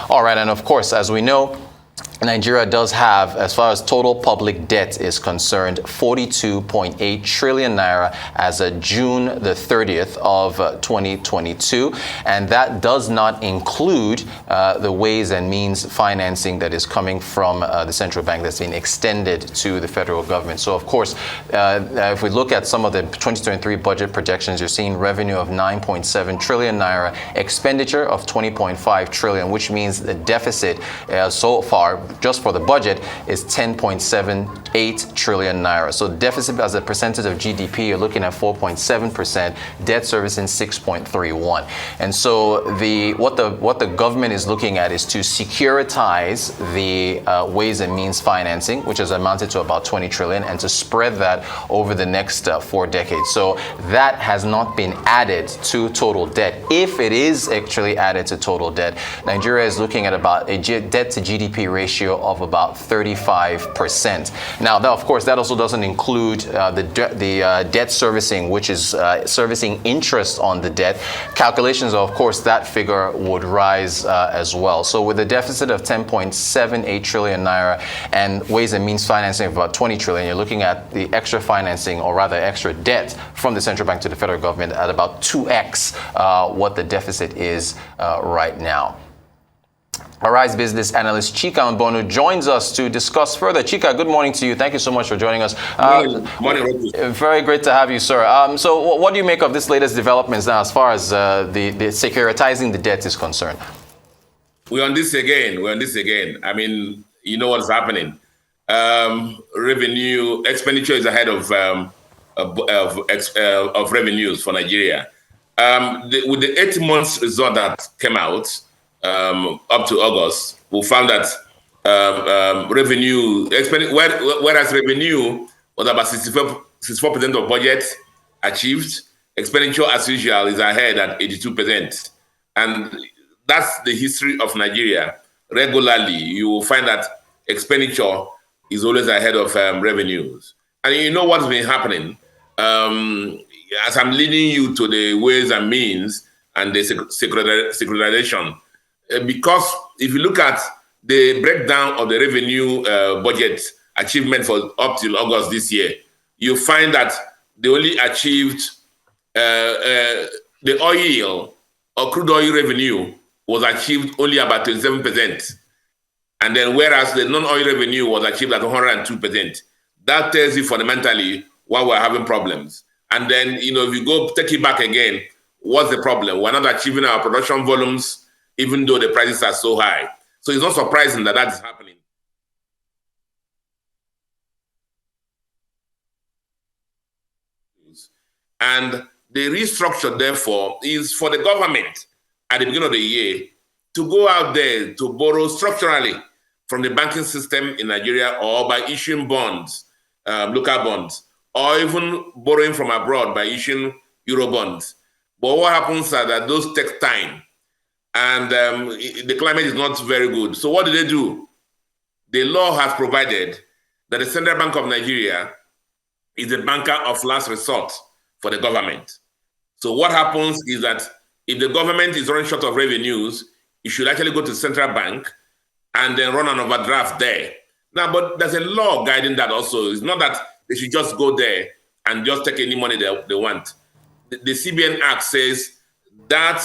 All right, and of course, as we know, Nigeria does have, as far as total public debt is concerned, 42.8 trillion naira as of June the 30th of 2022. And that does not include the ways and means financing that is coming from the central bank that's been extended to the federal government. So, of course, if we look at some of the 2023 budget projections, you're seeing revenue of 9.7 trillion naira, expenditure of 20.5 trillion, which means the deficit so far, just for the budget, is 10.78 trillion naira. So deficit as a percentage of GDP, you're looking at 4.7%, debt servicing 6.31. And so what the government is looking at is to securitize the ways and means financing, which has amounted to about 20 trillion, and to spread that over the next 4 decades. So that has not been added to total debt. If it is actually added to total debt, Nigeria is looking at about a debt to GDP ratio of about 35%. Now, that, of course, that also doesn't include the debt servicing, which is servicing interest on the debt. Calculations, of course, that figure would rise as well. So with a deficit of 10.78 trillion naira and ways and means financing of about 20 trillion, you're looking at the extra financing, or rather extra debt from the central bank to the federal government at about 2x what the deficit is right now. Arise business analyst Chika Mbonu joins us to discuss further. Chika, good morning to you. Thank you so much for joining us. Morning. Very great to have you, sir. So what do you make of this latest developments now as far as the securitizing the debt is concerned? We're on this again. I mean, you know what's happening. Revenue expenditure is ahead of revenues for Nigeria. With the 8 months result that came out, up to August, we found that whereas revenue was about 64% of budget achieved, expenditure as usual is ahead at 82%. And that's the history of Nigeria. Regularly, you will find that expenditure is always ahead of revenues. And you know what's been happening? As I'm leading you to the ways and means and the securitization, because if you look at the breakdown of the revenue budget achievement for up till August this year, you find that they only achieved the oil or crude oil revenue was achieved only about 27%. And then whereas the non-oil revenue was achieved at 102%. That tells you fundamentally why we're having problems. And then, if you go take it back again, what's the problem? We're not achieving our production volumes, even though the prices are so high. So it's not surprising that is happening. And the restructure, therefore, is for the government at the beginning of the year to go out there to borrow structurally from the banking system in Nigeria, or by issuing bonds, local bonds, or even borrowing from abroad by issuing Euro bonds. But what happens is that those take time. And the climate is not very good. So what do? The law has provided that the Central Bank of Nigeria is the banker of last resort for the government. So what happens is that if the government is running short of revenues, it should actually go to the Central Bank and then run an overdraft there. Now, but there's a law guiding that also. It's not that they should just go there and just take any money they want. The CBN Act says that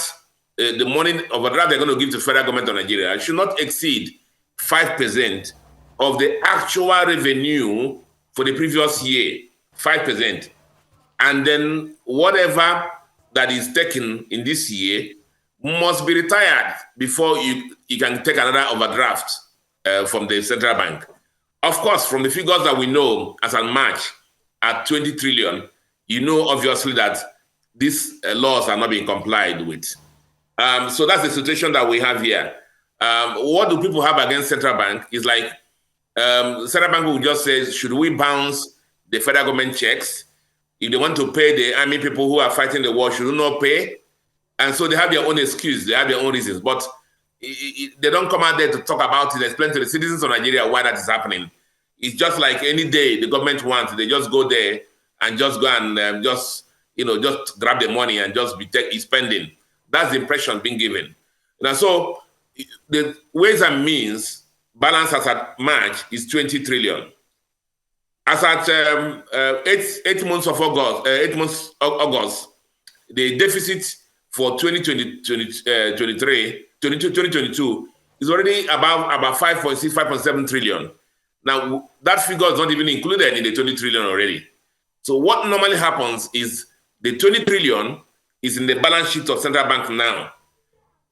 the money overdraft they're going to give to federal government of Nigeria should not exceed 5% of the actual revenue for the previous year, 5%. And then whatever that is taken in this year must be retired before you can take another overdraft from the central bank. Of course, from the figures that we know as on March at 20 trillion, you know obviously that these laws are not being complied with. So that's the situation that we have here. What do people have against central bank? Is like central bank will just say, should we bounce the federal government checks? If they want to pay the army people who are fighting the war, should we not pay? And so they have their own excuse, they have their own reasons, but they don't come out there to talk about it, explain to the citizens of Nigeria why that is happening. It's just like any day the government wants, they just go there and just go and just grab the money and just be spending. That's the impression being given. Now, so the Ways and Means balance as at March is 20 trillion. As at 8 months of August, 8 months August, the deficit for 2022 is already about 5.6, 5.7 trillion. Now, that figure is not even included in the 20 trillion already. So what normally happens is the 20 trillion is in the balance sheet of central bank now,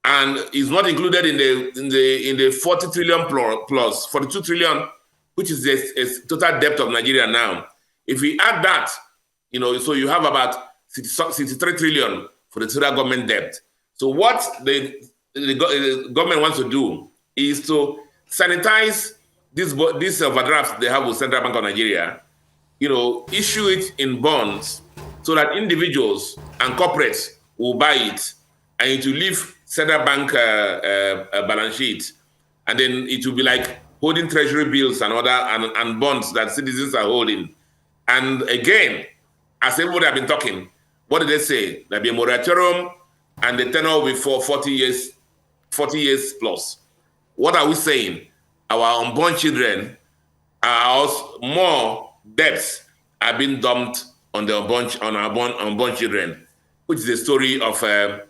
and is not included in the 40 trillion plus 42 trillion, which is the total debt of Nigeria now. If we add that, so you have about 63 trillion for the federal government debt. So what the government wants to do is to sanitize this overdraft they have with Central Bank of Nigeria, issue it in bonds so that individuals and corporates will buy it, and it will leave Central Bank balance sheet, and then it will be like holding treasury bills and other and bonds that citizens are holding. And again, as everybody have been talking, what did they say? There'll be a moratorium, and the tenure will be for 40 years plus. What are we saying? Our unborn children, more debts are being dumped on our unborn children, which is the story of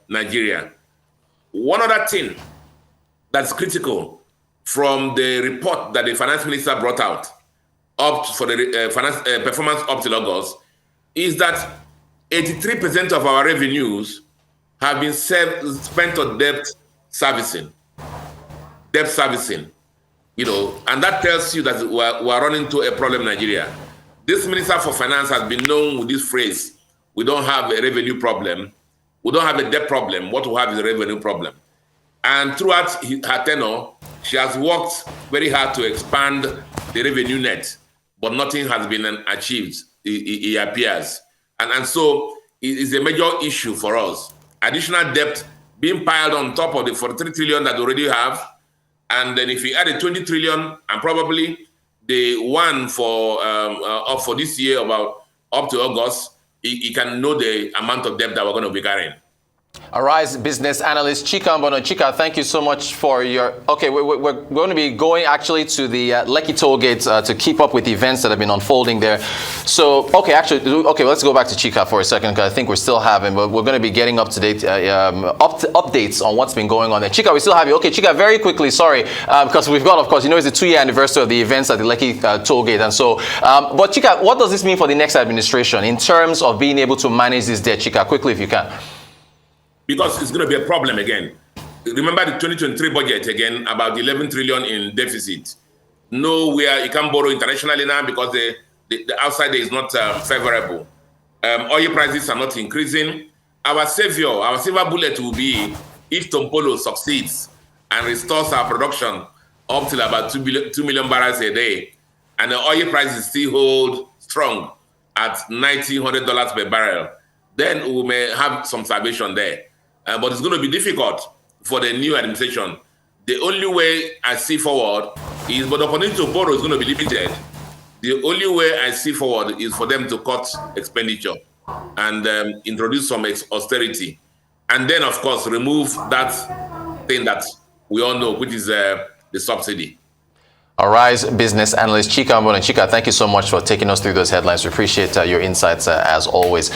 Nigeria. One other thing that's critical from the report that the finance minister brought out up for the performance up till August is that 83% of our revenues have been spent on debt servicing, and that tells you that we're running into a problem in Nigeria. This minister for finance has been known with this phrase: we don't have a revenue problem, we don't have a debt problem, what we have is a revenue problem. And throughout her tenure, she has worked very hard to expand the revenue net, but nothing has been achieved, it appears. And so it is a major issue for us. Additional debt being piled on top of the 43 trillion that we already have. And then if we add a 20 trillion, and probably the one for this year, about up to August, you can know the amount of debt that we're going to be carrying. Arise business analyst Chika Mbono. Chika, thank you so much for your... Okay, we're going to be going actually to the Lekki toll gate to keep up with the events that have been unfolding there. So, okay, let's go back to Chika for a second, because I think we're still having, but we're going to be getting up to date updates on what's been going on there. Chika, we still have you. Okay, Chika, very quickly, sorry, because we've got, of course, it's the 2-year anniversary of the events at the Lekki toll gate, and so, but Chika, what does this mean for the next administration in terms of being able to manage this debt, Chika, quickly if you can? Because it's going to be a problem again. Remember the 2023 budget again, about 11 trillion in deficit. Nowhere you can borrow internationally now because the outside is not favorable. Oil prices are not increasing. Our silver bullet will be if Tompolo succeeds and restores our production up till about 2 million barrels a day, and the oil prices still hold strong at $100 per barrel, then we may have some salvation there. But it's going to be difficult for the new administration. The only way I see forward is, but the opportunity to borrow is going to be limited. The only way I see forward is for them to cut expenditure and introduce some austerity. And then, of course, remove that thing that we all know, which is the subsidy. Arise business analyst Chika Mbono. Chika, thank you so much for taking us through those headlines. We appreciate your insights as always.